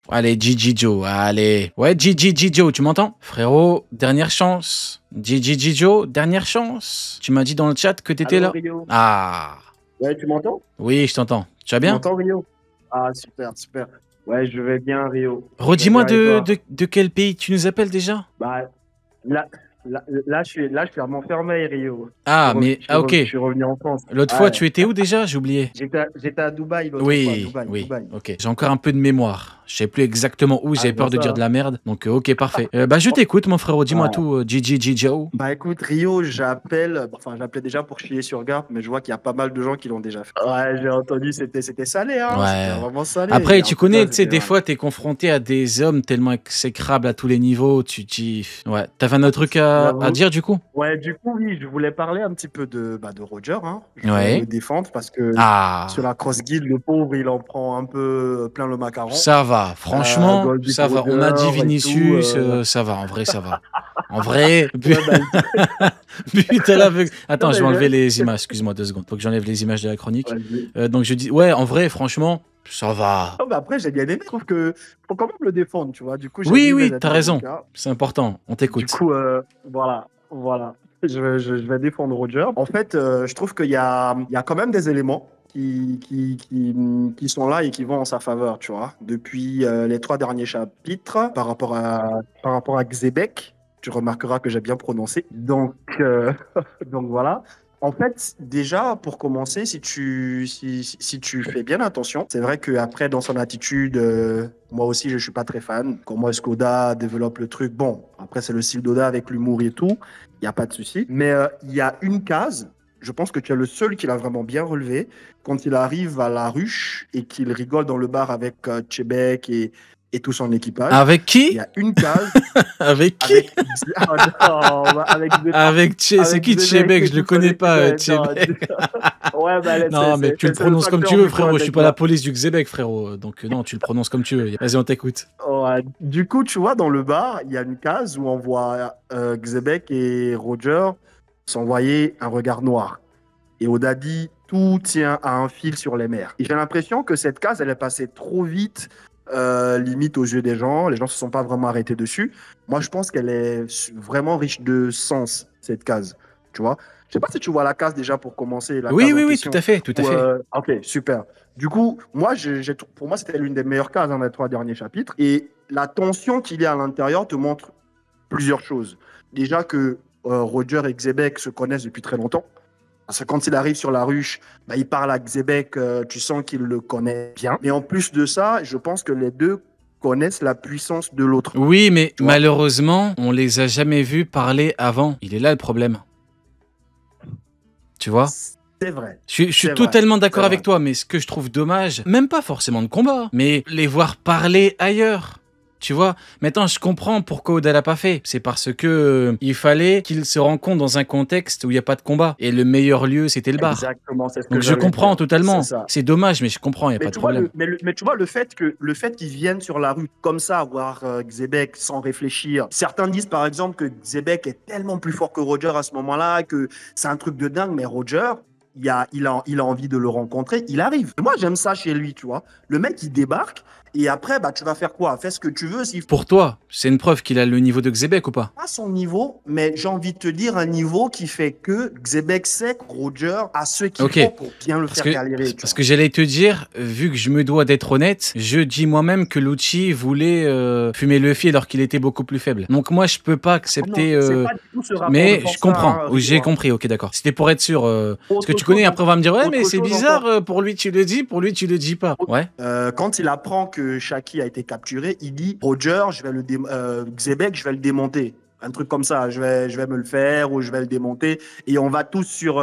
Allez, Gigi Joe, allez. Ouais, Gigi Joe, tu m'entends? Frérot, dernière chance. Gigi Joe, dernière chance. Tu m'as dit dans le chat que t'étais Allô, là. Rio. Ah. Ouais, tu m'entends? Oui, je t'entends. Tu vas Tu bien? m'entends, Rio? Ah, super, super. Ouais, je vais bien, Rio. Je vais Redis-moi bien et toi? de quel pays tu nous appelles déjà? Bah, là, là, je suis à Montfermeil, Rio. Ah, mais, ah, ok. Je suis revenu en France. L'autre fois, Ouais. tu étais où déjà? J'ai oublié. J'étais à Dubaï l'autre fois. Oui, Dubaï, oui, Dubaï. ok. J'ai encore un peu de mémoire. Je sais plus exactement où, Ah, j'avais je vois peur de ça, dire de hein. la merde. Donc, ok, parfait. Bah, je t'écoute, mon frérot. Dis-moi Ouais. tout, Gigi Joe. Bah écoute, Rio, j'appelais déjà pour chier sur Garp, mais je vois qu'il y a pas mal de gens qui l'ont déjà fait. Ouais, j'ai entendu, c'était salé, hein. C'était Ouais. vraiment salé. Après, Et en tu tout cas, connais, tu sais, c'était des ouais. fois, t'es confronté à des hommes tellement exécrables à tous les niveaux. Tu dis. Ouais. T'avais un autre truc à J'avoue. dire, du coup? Ouais, du coup, oui, je voulais parler un petit peu de Roger, hein. Je voulais Ouais. le défendre parce que sur Ah. la cross guild, le pauvre, il en prend un peu plein le macaron. Ça va. Franchement, Gold Beat ça va. On a dit Roger et tout. Vinicius, ça va. En vrai, ça va. En vrai. Ouais, bah, Putain, là, non, attends, je mais vais enlever les images. Excuse-moi 2 secondes. Faut que j'enlève les images de la chronique. vas-y. Donc, je dis, ouais, en vrai, franchement, ça va. Non, mais après, j'ai bien aimé. Je trouve que faut quand même le défendre, tu vois. Du coup, j'ai Oui, mis mes oui, t'as habits raison. d'avocat. C'est important. On Du t'écoute. coup, voilà. Je vais défendre Roger. En fait, je trouve qu'il y a quand même des éléments qui sont là et qui vont en sa faveur, tu vois. Depuis les 3 derniers chapitres, par rapport à Xebec, tu remarqueras que j'ai bien prononcé. Donc voilà. En fait, déjà, pour commencer, si tu fais bien attention, c'est vrai qu'après, dans son attitude, moi aussi, je ne suis pas très fan. Comment est-ce qu'Oda développe le truc? Bon, après, c'est le style d'Oda avec l'humour et tout. Il n'y a pas de souci. Mais il y a une case, je pense que tu es le seul qui l'a vraiment bien relevé, quand il arrive à la ruche et qu'il rigole dans le bar avec Chebek et tout son équipage. Avec Il y qui? a une case Avec qui? avec... Ah non, avec C'est qui Zemek Tchébek? que Je le tu connais connais. pas, Non, Tchébek. ouais, bah, Non, mais tu le c'est le prononces comme tu facteur veux, du frérot. coin, Je suis pas la t'inquiète. police du Xébec, frérot. Donc, non, tu le prononces comme tu veux. Vas-y, on t'écoute. Ouais. Du coup, tu vois, dans le bar, il y a une case où on voit Xebec et Roger s'envoyer un regard noir. Et Oda dit, tout tient à un fil sur les mers. Et j'ai l'impression que cette case, elle est passée trop vite, limite aux yeux des gens. Les gens ne se sont pas vraiment arrêtés dessus. Moi, je pense qu'elle est vraiment riche de sens, cette case. Tu vois? Je sais pas si tu vois la case déjà pour commencer, la Oui, case en oui, oui, tout question. à fait, tout à fait. Ok, super. Du coup, moi, pour moi, c'était l'une des meilleures cases dans les 3 derniers chapitres. Et la tension qu'il y a à l'intérieur te montre plusieurs choses. Déjà que Roger et Xebec se connaissent depuis très longtemps. Parce que quand il arrive sur la ruche, bah, il parle à Xebec, tu sens qu'il le connaît bien. Mais en plus de ça, je pense que les deux connaissent la puissance de l'autre. Oui, mais Tu vois? malheureusement, on les a jamais vus parler avant. Il est là le problème. Tu vois? C'est vrai. Je suis C'est vrai. totalement d'accord C'est avec vrai. toi, mais ce que je trouve dommage, même pas forcément de combat, mais les voir parler ailleurs. Tu vois, maintenant je comprends pourquoi Oda l'a pas fait. C'est parce que il fallait qu'ils se rencontrent dans un contexte où il n'y a pas de combat. Et le meilleur lieu, c'était le bar. Exactement, c'est ce que Donc je j'allais comprends dire. totalement. C'est ça. C'est dommage, mais je comprends, il n'y a Mais pas de tu vois, problème. mais tu vois le fait qu'ils viennent sur la rue comme ça, voir Xebec sans réfléchir. Certains disent par exemple que Xebec est tellement plus fort que Roger à ce moment-là, que c'est un truc de dingue, mais Roger, il a envie de le rencontrer, il arrive. Moi, j'aime ça chez lui, tu vois. Le mec, il débarque, et après, bah, tu vas faire quoi? Fais ce que tu veux. S'il Pour toi, c'est une preuve qu'il a le niveau de Xebec ou pas? pas son niveau, mais j'ai envie de te dire un niveau qui fait que Xebec sait que Roger a ce qu'il Ok. faut pour bien le Parce faire que, galérer. parce que j'allais te dire, vu que je me dois d'être honnête, je dis moi-même que Lucci voulait fumer Luffy alors qu'il était beaucoup plus faible. Donc moi, je peux pas accepter... c'est pas du tout ce rapport de mais force je comprends. là, Oui, j'ai compris, ok, d'accord. C'était pour être sûr. Parce que tu connais, après on va me dire, ouais, mais autre c'est chose bizarre, encore. pour lui tu le dis, pour lui tu le dis pas. Ouais. Quand il apprend que Shaki a été capturé, il dit Roger, Xebec, je vais le démonter. Un truc comme ça, je vais me le faire ou je vais le démonter et on va tous sur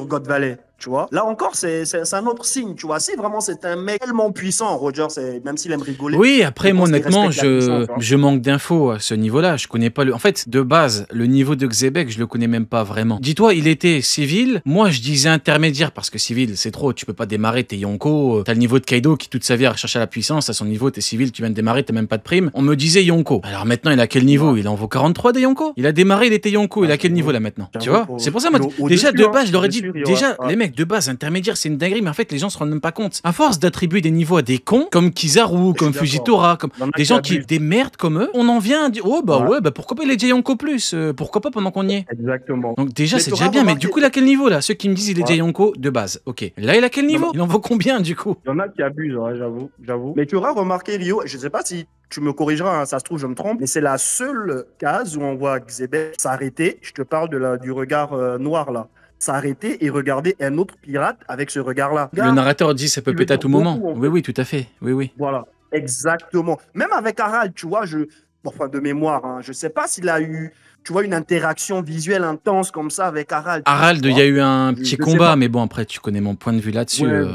God Valley. Tu vois? Là encore, c'est un autre signe. Tu vois? Si vraiment c'est un mec tellement puissant, Roger, même s'il aime rigoler, Oui, après, je moi, pense qu'il honnêtement, respecte la puissance. Hein. je manque d'infos à ce niveau-là. Je connais pas le. En fait, de base, le niveau de Xebec, je le connais même pas vraiment. Dis-toi, il était civil. Moi, je disais intermédiaire parce que civil, c'est trop. Tu peux pas démarrer, t'es Yonko. T'as le niveau de Kaido qui, toute sa vie, a recherché la puissance. À son niveau, t'es civil, tu viens de démarrer, t'as même pas de prime. On me disait Yonko. Alors maintenant, il a quel niveau? Il en vaut 43 des Yonko? Il a démarré, il était Yonko. Il a quel niveau là maintenant? Tu vois? C'est pour ça, moi, déjà, de base, je leur ai dit, déjà, les mecs, mec, de base, intermédiaire, c'est une dinguerie, mais en fait, les gens se rendent même pas compte. À force d'attribuer des niveaux à des cons, comme Kizaru, comme Fujitora, comme Il y en a des qui gens qui, abusent. des merdes comme eux, on en vient à dire, oh bah Ouais. ouais, bah pourquoi pas il est déjà Yonko plus, pourquoi pas pendant qu'on y est. Exactement. Donc déjà, Mais c'est t'auras déjà bien, mais remarqué- du coup, il a quel niveau là? Ceux qui me disent il est Ouais. déjà Yonko, de base, ok. Là, il a quel niveau? Non, Il en vaut combien du coup? Il y en a qui abusent, ouais, j'avoue. Mais tu auras remarqué, Rio, je ne sais pas si tu me corrigeras, hein, ça se trouve, je me trompe, mais c'est la seule case où on voit Xebec s'arrêter. Je te parle du regard noir, là. S'arrêter et regarder un autre pirate avec ce regard-là. Le narrateur dit ça peut Il veut péter à dire tout moment. beaucoup, en Oui, fait. oui, tout à fait. Oui, oui. Voilà, exactement. Même avec Harald, tu vois, bon, enfin, de mémoire, hein, je ne sais pas s'il a eu, tu vois, une interaction visuelle intense comme ça avec Harald. Harald, tu il vois. y a eu un Je petit sais combat, pas. mais bon, après, tu connais mon point de vue là-dessus. Ouais,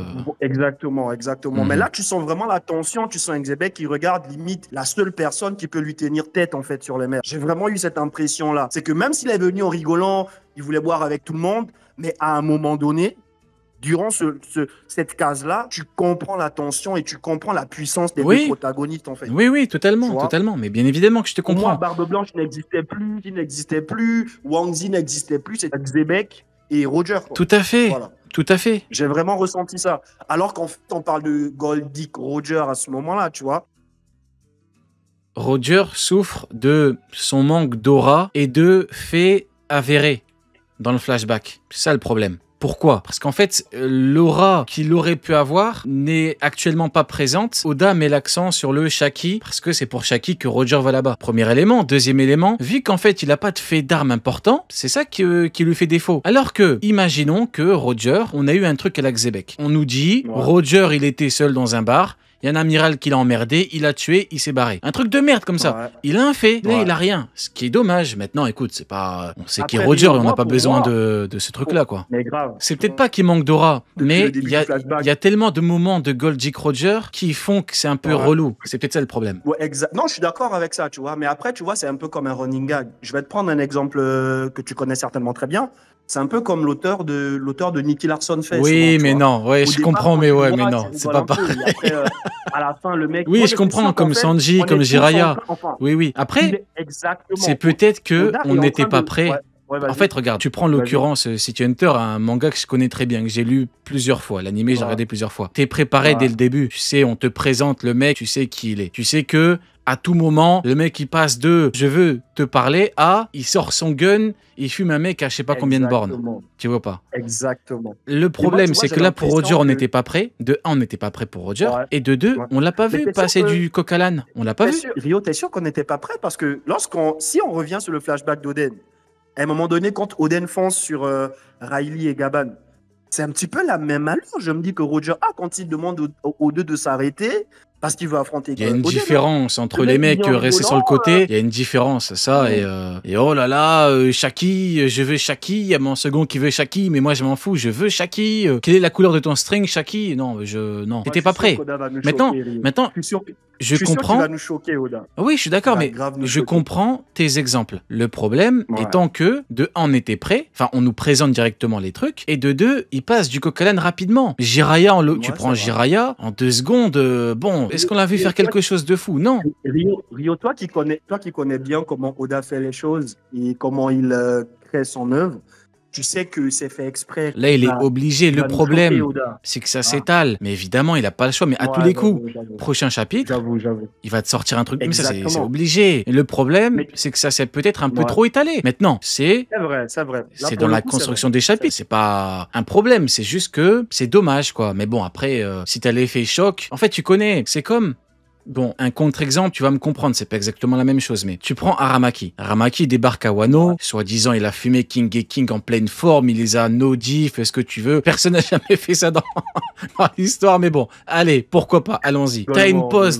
exactement. Mais Mhm. là, tu sens vraiment la tension. Tu sens Xebec qui regarde limite la seule personne qui peut lui tenir tête, en fait, sur les mers. J'ai vraiment eu cette impression-là. C'est que même s'il est venu en rigolant, il voulait boire avec tout le monde, mais à un moment donné, durant cette case-là, tu comprends la tension et tu comprends la puissance des deux Oui, protagonistes, en fait. oui, oui, Tu totalement, vois. totalement. Mais bien évidemment que je te Pour moi, comprends. Barbe Blanche n'existait plus, Lee n'existait plus, Wang Zi n'existait plus, c'était Xebec et Roger, quoi. Tout à fait, Voilà. tout à fait. J'ai vraiment ressenti ça. Alors qu'en fait, on parle de Goldick Roger à ce moment-là, tu vois. Roger souffre de son manque d'aura et de faits avérés dans le flashback. C'est ça le problème. Pourquoi? Parce qu'en fait, l'aura qu'il aurait pu avoir n'est actuellement pas présente. Oda met l'accent sur le Shaki, parce que c'est pour Shaki que Roger va là-bas. Premier élément. Deuxième élément, vu qu'en fait, il n'a pas de fait d'armes important, c'est ça qui lui fait défaut. Alors que, imaginons que Roger, on a eu un truc à la Xebec. On nous dit, Ouais. Roger, il était seul dans un bar, il y a un amiral qui l'a emmerdé, il l'a tué, il s'est barré. Un truc de merde comme ça. Ouais. Il a un fait, là Ouais. il a rien. Ce qui est dommage. Maintenant, écoute, c'est pas... On sait qui est Après, Roger et Rio, on n'a moi, pas pour besoin moi- de ce truc-là, quoi. Mais grave. C'est peut-être pas qu'il manque d'aura, Depuis mais le début il y, du flashback. il y a tellement de moments de Goldick Roger qui font que c'est un peu Ouais. relou. C'est peut-être ça le problème. Ouais, non, je suis d'accord avec ça, tu vois. Mais après, tu vois, c'est un peu comme un running gag. Je vais te prendre un exemple que tu connais certainement très bien. C'est un peu comme l'auteur de Nicky Larson fait. Oui, souvent, tu mais vois. non, ouais, Au je départ, comprends, quand mais tu ouais, le mais vois, non, tu c'est rigoles pas un peu. pareil. Et après, à la fin, le mec. Oui, Moi, je j'ai comprends, l'impression comme qu'en fait, Sanji, on comme est tous Jiraiya. enfin, Oui, oui. Après, exactement. c'est peut-être que Oda est on en n'était train pas de- prêt. Ouais, ouais, En vas-y. fait, regarde, tu prends l'occurrence City Hunter, un manga que je connais très bien, que j'ai lu plusieurs fois. L'animé, j'ai Ouais. regardé plusieurs fois. T'es préparé Ouais. dès le début. Tu sais, on te présente le mec, tu sais qui il est. Tu sais que à tout moment, le mec il passe de je veux te parler à il sort son gun, il fume un mec à je sais pas combien de bornes. Exactement. Tu vois pas? Exactement. Le problème, tu vois, c'est j'ai que là, pour Roger, l'impression on que- n'était pas prêt. De un, on n'était pas prêt pour Roger. Ouais. Et de deux, Ouais. on l'a pas Mais vu t'es passer sûr que- du coq à l'âne. On l'a pas vu. Rio, t'es sûr qu'on n'était pas prêt? Parce que si on revient sur le flashback d'Oden, à un moment donné, quand Oden fonce sur Riley et Gaban, c'est un petit peu la même allure. Je me dis que Roger, quand il demande aux deux de s'arrêter, parce qu'il veut affronter Il y a une Oden, différence entre Le les mec, il mecs vient en restés sur le rigolant, côté. Il y a une différence, ça. Ouais. Et oh là là, Shaki, je veux Shaki. Il y a mon second qui veut Shaki, mais moi je m'en fous, je veux Shaki. Quelle est la couleur de ton string, Shaki? Non, non. Moi, T'étais je pas suis sûr prêt. qu'Oda va nous Maintenant, choquer, Rio. maintenant, Je suis sûr, je je suis sûr qu'il comprends. va nous choquer, Oda. Oui, je suis d'accord, Il va mais grave nous je choquer. comprends tes exemples. Le problème Ouais. étant que, de un, on était prêt, enfin, on nous présente directement les trucs, et de deux, il passe du coq à l'âne rapidement. Jiraiya, tu Ouais, prends c'est vrai. Jiraiya, en 2 secondes, bon, est-ce qu'on l'a vu faire quelque chose de fou? Non. Rio, toi qui connais bien comment Oda fait les choses et comment il crée son œuvre, tu sais que c'est fait exprès. Là, il est obligé. Il Le va nous problème, choquer, Oda. c'est que ça s'étale. Mais évidemment, il n'a pas le choix. Mais à Ouais, tous les coups, j'avoue. prochain chapitre, J'avoue. il va te sortir un truc. Mais ça, c'est Exactement. obligé. Et le problème, Mais- c'est que ça s'est peut-être un peu Ouais. trop étalé. Maintenant, c'est C'est vrai. Là, c'est pour dans le la coup, construction des chapitres. C'est pas un problème. C'est juste que c'est dommage, quoi. Mais bon, après, si t'as l'effet choc, en fait, tu connais. C'est comme. Bon, un contre-exemple, tu vas me comprendre, c'est pas exactement la même chose, mais tu prends Aramaki. Aramaki débarque à Wano, soi-disant il a fumé King et King en pleine forme, il les a no-diff, fais ce que tu veux. Personne n'a jamais fait ça dans, dans l'histoire, mais bon, allez, pourquoi pas, allons-y. T'as une pause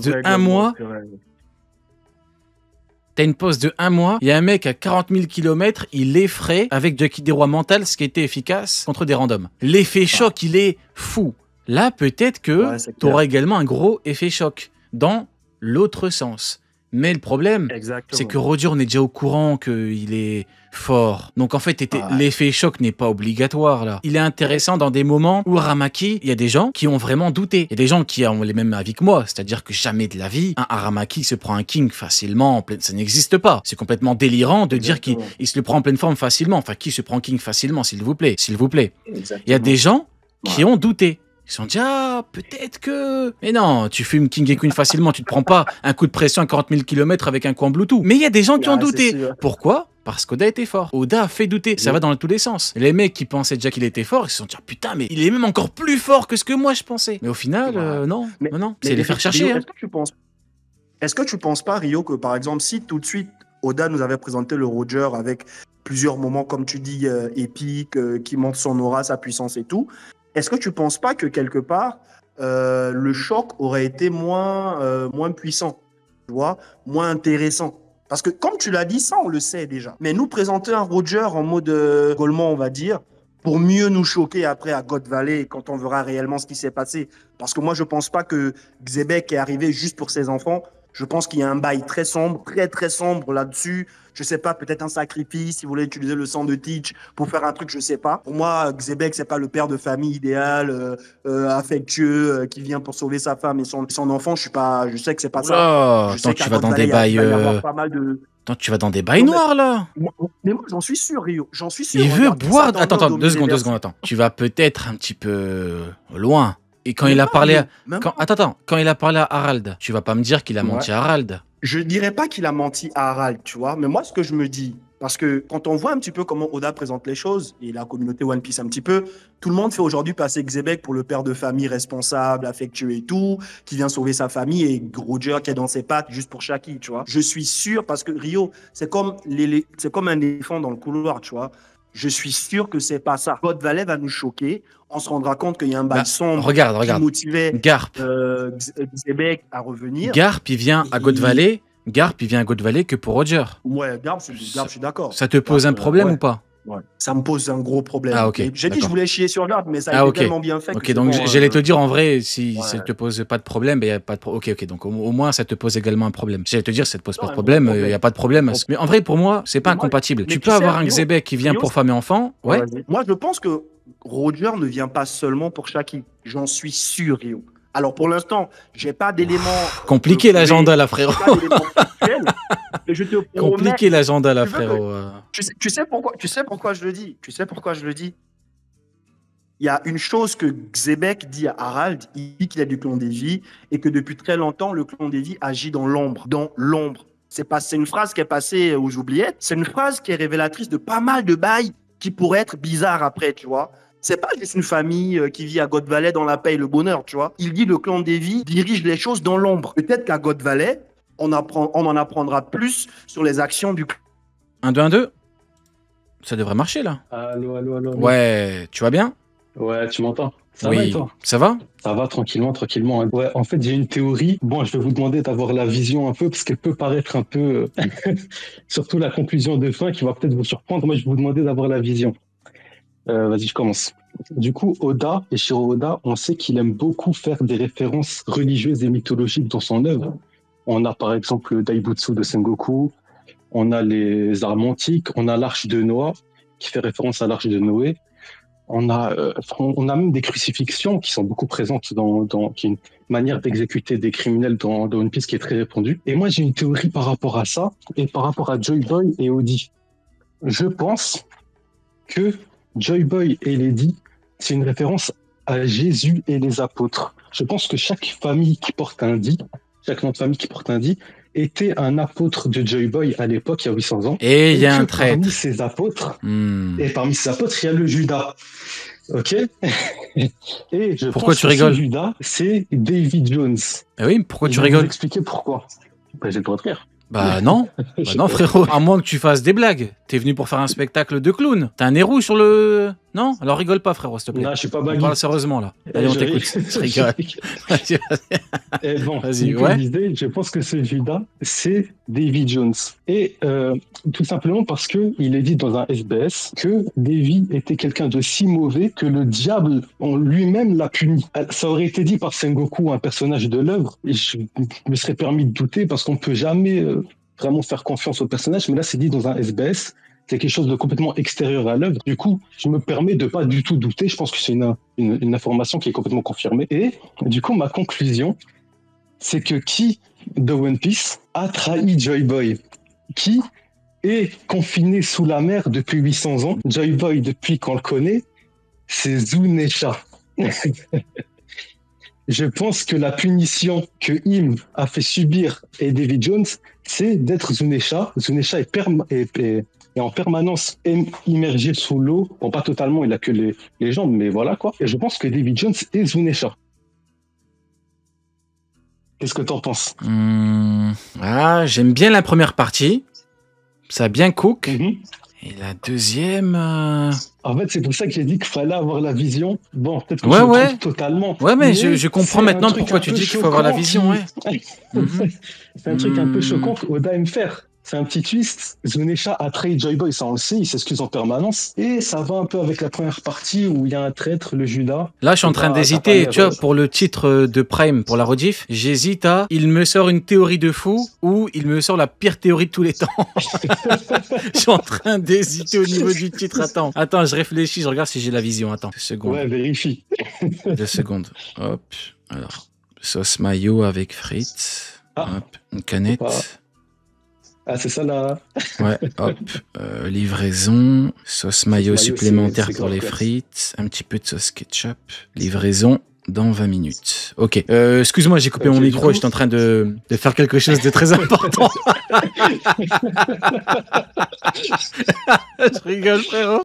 de un mois, il y a un mec à 40 000 km, il effraie avec Jackie des Rois mental, ce qui était efficace contre des randoms. L'effet choc, il est fou. Là, peut-être que Ouais, c'est clair. t'auras également un gros effet choc dans l'autre sens. Mais le problème, Exactement. c'est que Roger, on est déjà au courant qu'il est fort. Donc en fait, l'effet choc n'est pas obligatoire là. Il est intéressant dans des moments où Aramaki, il y a des gens qui ont vraiment douté. Il y a des gens qui ont les mêmes avis que moi, c'est-à-dire que jamais de la vie, un Aramaki se prend un king facilement, ça n'existe pas. C'est complètement délirant de dire qu'il se le prend en pleine forme facilement. Enfin, qui se prend king facilement, s'il vous plaît, s'il vous plaît. Il y a des gens qui ont douté. Ils se sont dit, ah, peut-être que... Mais non, tu fumes King et Queen facilement, tu te prends pas un coup de pression à 40 000 km avec un coup en Bluetooth. Mais il y a des gens qui ont douté. Pourquoi ? Parce qu'Oda était fort. Oda a fait douter. Ça va dans tous les sens. Les mecs qui pensaient déjà qu'il était fort, ils se sont dit, putain, mais il est même encore plus fort que ce que moi je pensais. Mais au final, non. Non. C'est les faire chercher. Rio, est-ce que tu penses pas, Rio, que par exemple, si tout de suite Oda nous avait présenté le Roger avec plusieurs moments, comme tu dis, épiques, qui montrent son aura, sa puissance et tout, est-ce que tu penses pas que quelque part, le choc aurait été moins puissant, tu vois, moins intéressant? Parce que comme tu l'as dit, ça on le sait déjà. Mais nous présenter un Roger en mode Golemon, on va dire, pour mieux nous choquer après à God Valley quand on verra réellement ce qui s'est passé. Parce que moi je pense pas que Xebec est arrivé juste pour ses enfants. Je pense qu'il y a un bail très sombre, très sombre là-dessus. Je sais pas, peut-être un sacrifice, si vous voulez utiliser le sang de Teach pour faire un truc, je sais pas. Pour moi, Xebec, c'est pas le père de famille idéal, affectueux, qui vient pour sauver sa femme et son enfant. Je sais que c'est pas ça. Attends, tu vas dans des bails... Attends, tu vas dans des bails noirs, là. Mais moi, j'en suis sûr, Rio. J'en suis sûr. Il veut boire... Attends, 2 secondes, attends. Tu vas peut-être un petit peu loin. Et quand il a parlé quand il a parlé à Harald, tu vas pas me dire qu'il a menti à Harald. Je dirais pas qu'il a menti à Harald, tu vois, mais moi ce que je me dis, parce que quand on voit un petit peu comment Oda présente les choses, et la communauté One Piece un petit peu, tout le monde fait aujourd'hui passer Xebec pour le père de famille responsable, affectueux et tout, qui vient sauver sa famille, et Roger qui est dans ses pattes juste pour Shaki, tu vois. Je suis sûr, parce que Rio, c'est comme un éléphant dans le couloir, tu vois. Je suis sûr que c'est pas ça. God Valley va nous choquer. On se rendra compte qu'il y a un bail sombre qui motivait Xebec à revenir. Garp, il vient à God Valley. Garp, il vient à God Valley que pour Roger. Ouais, Garp, je suis d'accord. Ça te pose un problème ou pas? Ouais. Ça me pose un gros problème. Ah, ok. J'ai dit que je voulais chier sur Garp, mais ça a été tellement bien fait. Ok, donc j'allais te dire en vrai, si ça te pose pas de problème, il y a pas de Ok, donc au moins ça te pose également un problème. J'allais te dire, ça te pose pas de problème, il y a pas de problème. Mais en vrai, pour moi, c'est pas incompatible. Tu peux avoir un Xebec qui vient pour femme et enfant. Ouais. Moi, je pense que Roger ne vient pas seulement pour Shaki. J'en suis sûr, Rio. Alors pour l'instant, j'ai pas d'éléments. Compliqué l'agenda là, frérot. Mais je te promets. Compliqué l'agenda là, frérot. Tu sais pourquoi je le dis. Il y a une chose que Xebec dit à Harald, il dit qu'il est du clan des vies et que depuis très longtemps, le clan des vies agit dans l'ombre. Dans l'ombre. C'est une phrase qui est passée aux oubliettes. C'est une phrase qui est révélatrice de pas mal de bails qui pourraient être bizarres après, tu vois. C'est pas juste une famille qui vit à God Valley dans la paix et le bonheur, tu vois. Il dit le clan des vies dirige les choses dans l'ombre. Peut-être qu'à God Valley, on en apprendra plus sur les actions du clan. 1-2-1-2 ça devrait marcher là. Allô. Ouais, tu vas bien? Ouais, tu m'entends? Ça oui. va et toi? Ça va? Ça va tranquillement. Ouais, en fait, j'ai une théorie. Bon, je vais vous demander d'avoir la vision un peu, parce qu'elle peut paraître un peu... surtout la conclusion de fin qui va peut-être vous surprendre. Moi, je vais vous demander d'avoir la vision. Vas-y, je commence. Du coup, Oda, Eiichiro Oda, on sait qu'il aime beaucoup faire des références religieuses et mythologiques dans son œuvre. On a par exemple le Daibutsu de Sengoku, on a les armes antiques, on a l'arche de Noah, qui fait référence à l'arche de Noé. On a même des crucifixions qui sont beaucoup présentes qui est une manière d'exécuter des criminels dans One Piece qui est très répandue. Et moi, j'ai une théorie par rapport à ça et par rapport à Joy Boy et Odi. Je pense que Joy Boy et Lady, c'est une référence à Jésus et les apôtres. Je pense que chaque famille qui porte un dit, chaque nom de famille qui porte un dit, était un apôtre de Joy Boy à l'époque, il y a 800 ans. Et il y a un traître. Parmi ces apôtres, et parmi ces apôtres, il y a le Judas. Ok. Et je pourquoi pense tu que rigoles? Ce Judas, c'est David Jones. Ah oui, pourquoi tu rigoles? Je vais vous expliquer pourquoi. Bah, j'ai le droit de rire. Bah non, frérot. À moins que tu fasses des blagues. T'es venu pour faire un spectacle de clown. T'as un nez rouge sur le... Non? Alors rigole pas, frérot, s'il te plaît. Non, je suis pas On baggy. parle sérieusement, là. Allez, on Je t'écoute. Je rigole. Vas-y, vas-y. Et bon, Vas-y, du coup, ouais. je disais, je pense que ce Judas, c'est Davy Jones. Et tout simplement parce que il est dit dans un SBS que Davy était quelqu'un de si mauvais que le diable en lui-même l'a puni. Ça aurait été dit par Sengoku, un personnage de l'œuvre, et je me serais permis de douter parce qu'on peut jamais vraiment faire confiance au personnage, mais là c'est dit dans un SBS. C'est quelque chose de complètement extérieur à l'œuvre. Du coup, je me permets de pas du tout douter. Je pense que c'est une information qui est complètement confirmée. Et du coup, ma conclusion, c'est que qui de One Piece a trahi Joy Boy? Qui est confiné sous la mer depuis 800 ans? Joy Boy, depuis qu'on le connaît, c'est Zunesha. Je pense que la punition que Im a fait subir et Davy Jones, c'est d'être Zunesha. Zunesha est en permanence immergé sous l'eau. Bon, pas totalement, il a que les jambes, mais voilà quoi. Et je pense que Davy Jones est Zunesha. Qu'est-ce que t'en penses? Ah, j'aime bien la première partie. Ça a bien cook. Mm-hmm. Et la deuxième... En fait, c'est pour ça que j'ai dit qu'il fallait avoir la vision. Bon, peut-être que Ouais, je me ouais. trompe totalement. Ouais, mais je comprends c'est maintenant un truc pourquoi un tu peu dis qu'il faut avoir la choquant vision, ouais. C'est un truc un peu choquant qu'Oda aime faire. C'est un petit twist. Zunesha a trahi Joy Boy, ça on le sait, il s'excuse en permanence. Et ça va un peu avec la première partie où il y a un traître, le Judas. Là, je suis en train d'hésiter, tu vois, pour le titre de Prime, pour la rediff, j'hésite à il me sort une théorie de fou ou il me sort la pire théorie de tous les temps. Je suis en train d'hésiter au niveau du titre. Attends, je réfléchis, je regarde si j'ai la vision. Attends, 2 secondes. Ouais, vérifie. 2 secondes. Hop, alors, sauce mayo avec frites. Ah. Hop, une canette. Ah, c'est ça là. Ouais, hop. Livraison. Sauce mayo supplémentaire pour les classe. frites. Un petit peu de sauce ketchup. Livraison dans 20 minutes. Ok. Excuse-moi, j'ai coupé mon micro et j'étais en train de faire quelque chose de très important. Je rigole, frérot.